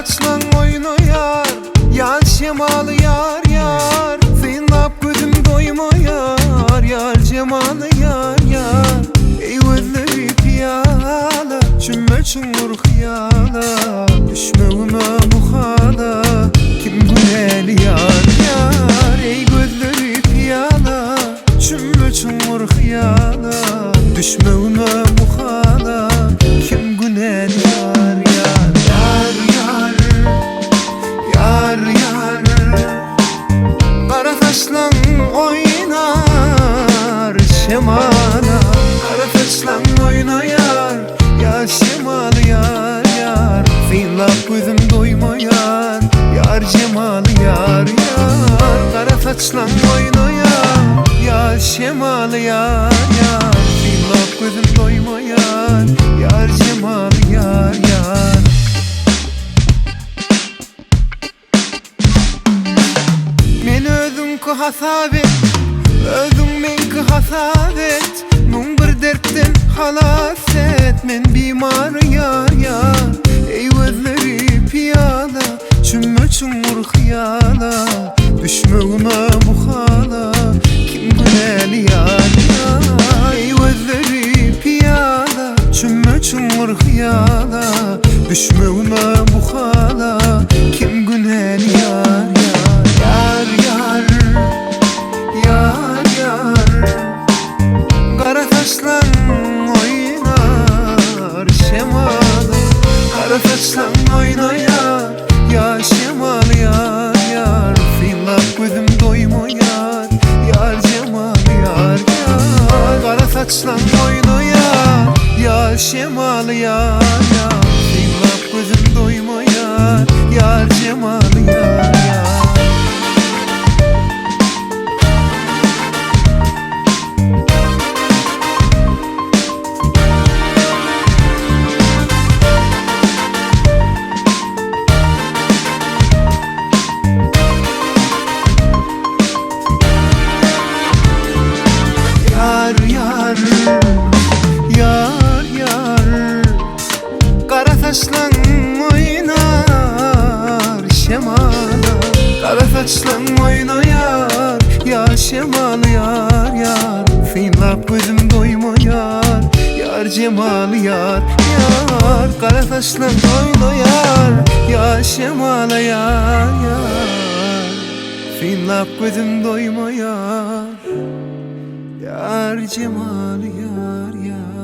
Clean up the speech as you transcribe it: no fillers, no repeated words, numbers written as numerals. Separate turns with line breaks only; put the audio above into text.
saçlan oynuyor, yar şemalı yar yar. Fınlap gözüm doymuyor, yar cemalı yar yar. Ey gözleri piyala, cümme çumur hıyala. Düşmeme muhala, kim güzel yar yar. Ey gözleri piyala, cümme çumur hıyala. Düşmeme muhala, kim güzel yar yar. Yar yar, yar yar. Kara taşlan oynar şemala. Kara taşlan oynar, yar şemalı yar yar. Fınlap gözüm doymuyor, yar cemalı yar yar. Kara taşlan oynar, yar şemalı yar yar. Fınlap gözüm doymuyor, yar cemalı yar yar. Men özüm ki hasabet, özüm men ki hasabet. Nun bir dertten halas et, men bimar yar yar. Ey gözleri piyala, cümme çumur hıyala. Düşmeme muhala, kim güzel yar yar. Ey gözleri piyala, cümme çumur hıyala. Düşmeme muhala, kim güzel yar yar. Yar yar, yar yar. Kara taşlan oynar şemalı. Kara taşlan oynar, yar şemalı yar yar. Fınlap gözüm doymuyor, yar cemalı yar yar. Kara taşlan oynar, yar şemalı yar yar. Fınlap gözüm doymuyor, yar cemalı yar yar. Yar yar, yar yar. Kara taşlan oynar şemala. Kara taşlan oynar, yar şemalı yar yar. Fınlap gözüm doymuyor, yar cemalı yar yar. Kara taşlan oynar, yar şemalı yar yar. Fınlap gözüm doymuyor, yar cemalı yar yar.